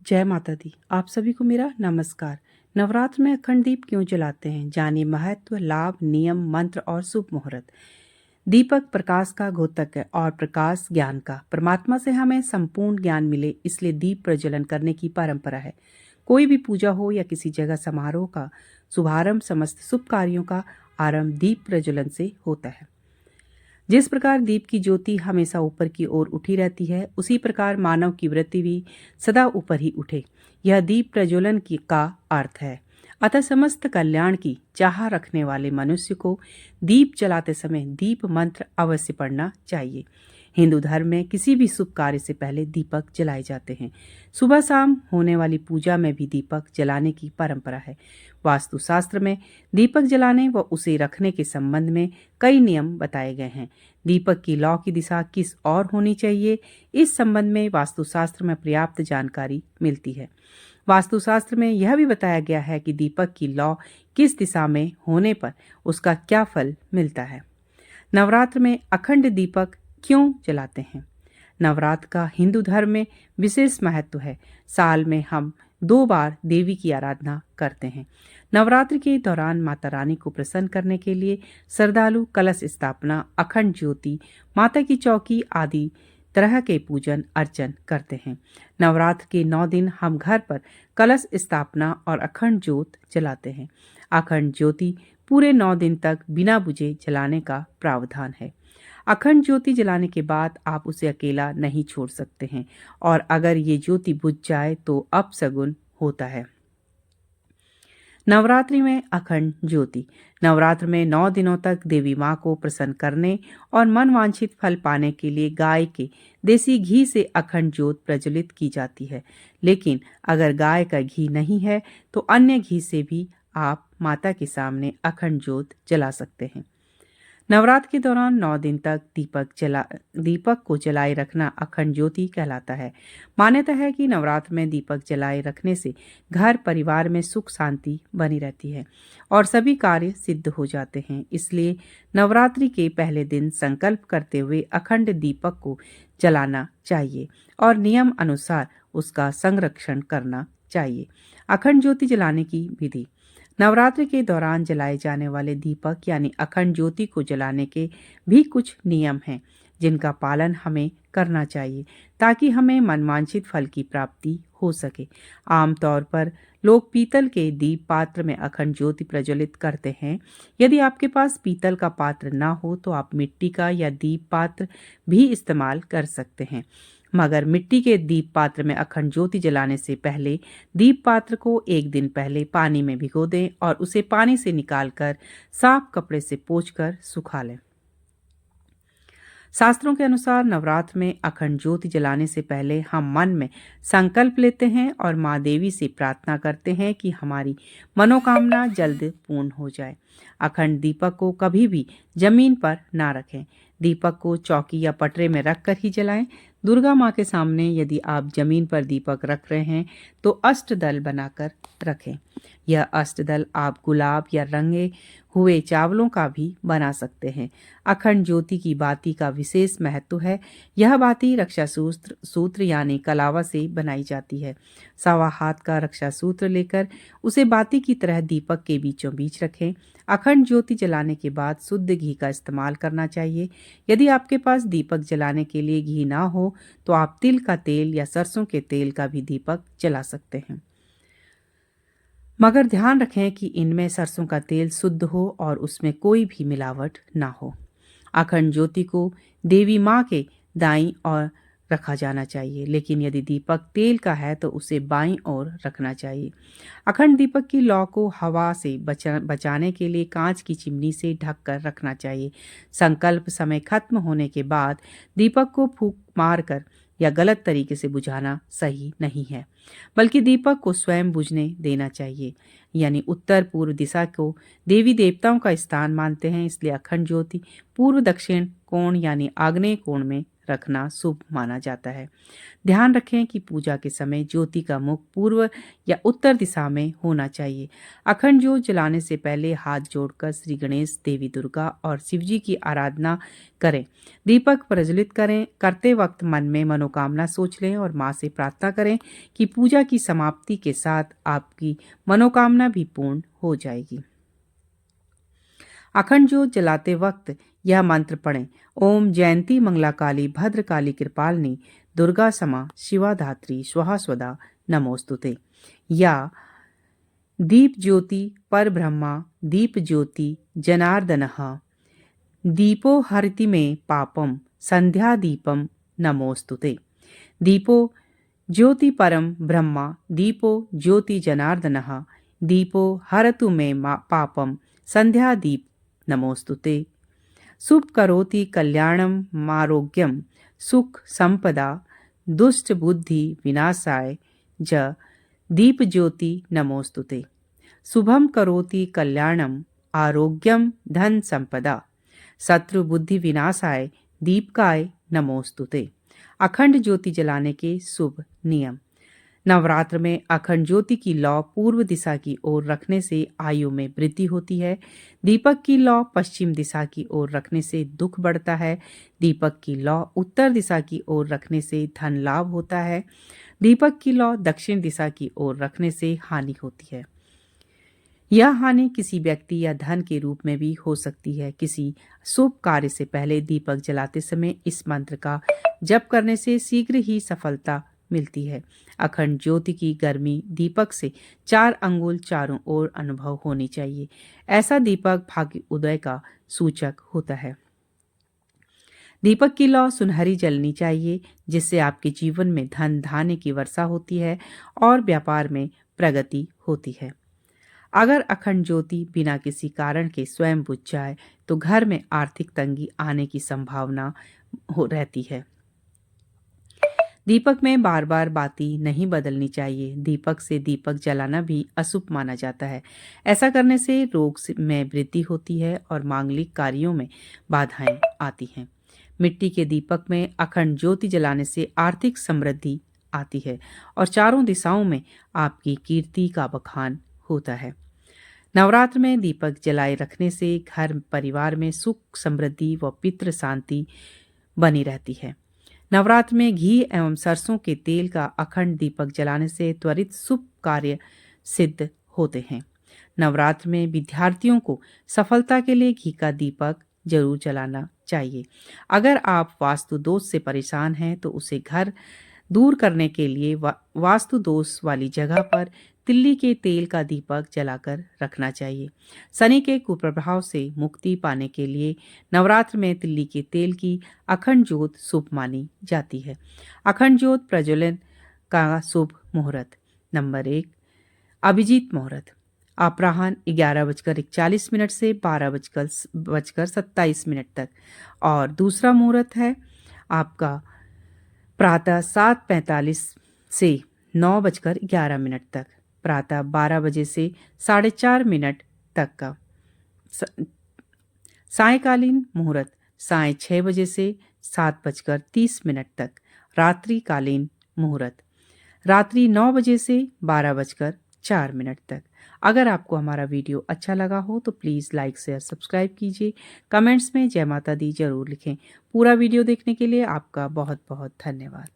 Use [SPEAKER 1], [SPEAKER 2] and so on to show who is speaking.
[SPEAKER 1] जय माता दी। आप सभी को मेरा नमस्कार। नवरात्र में अखंड दीप क्यों जलाते हैं, जानिए महत्व, लाभ, नियम, मंत्र और शुभ मुहूर्त। दीपक प्रकाश का द्योतक है और प्रकाश ज्ञान का। परमात्मा से हमें संपूर्ण ज्ञान मिले, इसलिए दीप प्रज्वलन करने की परंपरा है। कोई भी पूजा हो या किसी जगह समारोह का शुभारंभ, समस्त शुभ कार्यों का आरंभ दीप प्रज्वलन से होता है। जिस प्रकार दीप की ज्योति हमेशा ऊपर की ओर उठी रहती है, उसी प्रकार मानव की वृत्ति भी सदा ऊपर ही उठे। यह दीप प्रज्वलन की का अर्थ है। अतः समस्त कल्याण की चाह रखने वाले मनुष्य को दीप जलाते समय दीप मंत्र अवश्य पढ़ना चाहिए। हिंदू धर्म में किसी भी शुभ कार्य से पहले दीपक जलाए जाते हैं। सुबह शाम होने वाली पूजा में भी दीपक जलाने की परंपरा है। वास्तुशास्त्र में दीपक जलाने व उसे रखने के संबंध में कई नियम बताए गए हैं। दीपक की लौ की दिशा किस ओर होनी चाहिए, इस संबंध में वास्तुशास्त्र में पर्याप्त जानकारी मिलती है। वास्तुशास्त्र में यह भी बताया गया है कि दीपक की लौ किस दिशा में होने पर उसका क्या फल मिलता है। नवरात्र में अखंड दीपक क्यों जलाते हैं? नवरात्र का हिंदू धर्म में विशेष महत्व है। साल में हम 2 बार देवी की आराधना करते हैं। नवरात्र के दौरान माता रानी को प्रसन्न करने के लिए श्रद्धालु कलश स्थापना, अखंड ज्योति, माता की चौकी आदि तरह के पूजन अर्चन करते हैं। नवरात्र के 9 दिन हम घर पर कलश स्थापना और अखंड ज्योत जलाते हैं। अखंड ज्योति पूरे 9 दिन तक बिना बुझे जलाने का प्रावधान है। अखंड ज्योति जलाने के बाद आप उसे अकेला नहीं छोड़ सकते हैं, और अगर ये ज्योति बुझ जाए तो अपशगुन होता है। नवरात्रि में अखंड ज्योति। नवरात्र में 9 दिनों तक देवी माँ को प्रसन्न करने और मनवांछित फल पाने के लिए गाय के देसी घी से अखंड ज्योत प्रज्वलित की जाती है। लेकिन अगर गाय का घी नहीं है तो अन्य घी से भी आप माता के सामने अखंड ज्योत जला सकते हैं। नवरात्र के दौरान 9 दिन तक दीपक को जलाए रखना अखंड ज्योति कहलाता है। मान्यता है कि नवरात्र में दीपक जलाए रखने से घर परिवार में सुख शांति बनी रहती है और सभी कार्य सिद्ध हो जाते हैं। इसलिए नवरात्रि के पहले दिन संकल्प करते हुए अखंड दीपक को जलाना चाहिए और नियम अनुसार उसका संरक्षण करना चाहिए। अखंड ज्योति जलाने की विधि। नवरात्रि के दौरान जलाए जाने वाले दीपक यानी अखंड ज्योति को जलाने के भी कुछ नियम हैं, जिनका पालन हमें करना चाहिए ताकि हमें मनवांछित फल की प्राप्ति हो सके। आमतौर पर लोग पीतल के दीप पात्र में अखंड ज्योति प्रज्वलित करते हैं। यदि आपके पास पीतल का पात्र ना हो तो आप मिट्टी का या दीप पात्र भी इस्तेमाल कर सकते हैं। मगर मिट्टी के दीप पात्र में अखंड ज्योति जलाने से पहले दीप पात्र को 1 दिन पहले पानी में भिगो दें और उसे पानी से निकालकर साफ कपड़े से पोंछकर सुखा लें। शास्त्रों के अनुसार नवरात्र में अखंड ज्योति जलाने से पहले हम मन में संकल्प लेते हैं और माँ देवी से प्रार्थना करते हैं कि हमारी मनोकामना जल्द पूर्ण हो जाए। अखंड दीपक को कभी भी जमीन पर ना रखें। दीपक को चौकी या पटरे में रखकर ही जलाएं। दुर्गा माँ के सामने यदि आप जमीन पर दीपक रख रहे हैं तो अष्टदल बनाकर रखें। यह अष्टदल आप गुलाब या रंगे हुए चावलों का भी बना सकते हैं। अखंड ज्योति की बाती का विशेष महत्व है। यह बाती रक्षा सूत्र यानी कलावा से बनाई जाती है। 1.25 हाथ का रक्षा सूत्र लेकर उसे बाती की तरह दीपक के बीचों बीच रखें। अखंड ज्योति जलाने के बाद शुद्ध घी का इस्तेमाल करना चाहिए। यदि आपके पास दीपक जलाने के लिए घी ना हो तो आप तिल का तेल या सरसों के तेल का भी दीपक जला सकते हैं, मगर ध्यान रखें कि इनमें सरसों का तेल शुद्ध हो और उसमें कोई भी मिलावट ना हो। अखंड ज्योति को देवी माँ के दाईं ओर रखा जाना चाहिए, लेकिन यदि दीपक तेल का है तो उसे बाईं ओर रखना चाहिए। अखंड दीपक की लौ को हवा से बचाने के लिए कांच की चिमनी से ढककर रखना चाहिए। संकल्प समय खत्म होने के बाद दीपक को फूंक मारकर या गलत तरीके से बुझाना सही नहीं है, बल्कि दीपक को स्वयं बुझने देना चाहिए। यानी उत्तर पूर्व दिशा को देवी देवताओं का स्थान मानते हैं, इसलिए अखंड ज्योति पूर्व दक्षिण कोण यानी आग्नेय कोण में रखना शुभ माना जाता है। ध्यान रखें कि पूजा के समय ज्योति का मुख पूर्व या उत्तर दिशा में होना चाहिए। अखंड ज्योत जलाने से पहले हाथ जोड़कर श्री गणेश, देवी दुर्गा और शिवजी की आराधना करें। दीपक प्रज्वलित करते वक्त मन में मनोकामना सोच लें और मां से प्रार्थना करें कि पूजा की समाप्ति के साथ आपकी मनोकामना भी पूर्ण हो जाएगी। अखंड ज्योत जलाते वक्त यह मंत्र पढ़ें। ओम जयंती मंगला काली भद्र काली कृपालिनी दुर्गा समा शिवा धात्री स्वाहा स्वदा नमोस्तुते। या दीप ज्योति पर ब्रह्मा दीप ज्योति जनार्दनः दीपो हरति में पापम संध्या दीपम नमोस्तुते। दीपो ज्योति परम ब्रह्मा दीपो ज्योति जनार्दनः दीपो हरतु मे पापम संध्या दीप नमोस्तुते। शुभ करोति कल्याणम मारोग्यम सुख संपदा दुष्ट बुद्धि विनाशाय ज दीप ज्योति नमोस्तुते। शुभम करोति कल्याणम आरोग्यम धन संपदा शत्रु बुद्धि विनाशाय दीपकाय नमोस्तुते। अखंड ज्योति जलाने के शुभ नियम। नवरात्र में अखंड ज्योति की लौ पूर्व दिशा की ओर रखने से आयु में वृद्धि होती है। दीपक की लौ पश्चिम दिशा की ओर रखने से दुख बढ़ता है। दीपक की लौ उत्तर दिशा की ओर रखने से धन लाभ होता है। दीपक की लौ दक्षिण दिशा की ओर रखने से हानि होती है। यह हानि किसी व्यक्ति या धन के रूप में भी हो सकती है। किसी शुभ कार्य से पहले दीपक जलाते समय इस मंत्र का जप करने से शीघ्र ही सफलता मिलती है। अखंड ज्योति की गर्मी दीपक से 4 अंगुल चारों ओर अनुभव होनी चाहिए। ऐसा दीपक भाग्य उदय का सूचक होता है। दीपक की लौ सुनहरी जलनी चाहिए, जिससे आपके जीवन में धन धान्य की वर्षा होती है और व्यापार में प्रगति होती है। अगर अखंड ज्योति बिना किसी कारण के स्वयं बुझ जाए तो घर में आर्थिक तंगी आने की संभावना रहती है। दीपक में बार बार बाती नहीं बदलनी चाहिए। दीपक से दीपक जलाना भी अशुभ माना जाता है। ऐसा करने से रोग में वृद्धि होती है और मांगलिक कार्यों में बाधाएं आती हैं। मिट्टी के दीपक में अखंड ज्योति जलाने से आर्थिक समृद्धि आती है और चारों दिशाओं में आपकी कीर्ति का बखान होता है। नवरात्र में दीपक जलाए रखने से घर परिवार में सुख समृद्धि व पितृ शांति बनी रहती है। नवरात्र में घी एवं सरसों के तेल का अखंड दीपक जलाने से त्वरित शुभ कार्य सिद्ध होते हैं। नवरात्र में विद्यार्थियों को सफलता के लिए घी का दीपक जरूर जलाना चाहिए। अगर आप वास्तु दोष से परेशान हैं तो उसे घर दूर करने के लिए वास्तु दोष वाली जगह पर तिल्ली के तेल का दीपक जलाकर रखना चाहिए। शनि के कुप्रभाव से मुक्ति पाने के लिए नवरात्र में तिल्ली के तेल की अखंड ज्योत शुभ मानी जाती है। अखंड ज्योत प्रज्वलन का शुभ मुहूर्त। नंबर 1, अभिजीत मुहूर्त अपराह्न 11:41 से 12:27 तक। और दूसरा मुहूर्त है आपका प्रातः 7:45 से 9:11 तक। प्रातः 12 बजे से 4:30 तक का। सायंकालीन मुहूर्त साय 6 बजे से 7:30 तक। रात्रिकालीन मुहूर्त रात्रि 9 बजे से 12:04 तक। अगर आपको हमारा वीडियो अच्छा लगा हो तो प्लीज़ लाइक शेयर सब्सक्राइब कीजिए। कमेंट्स में जय माता दी जरूर लिखें। पूरा वीडियो देखने के लिए आपका बहुत बहुत धन्यवाद।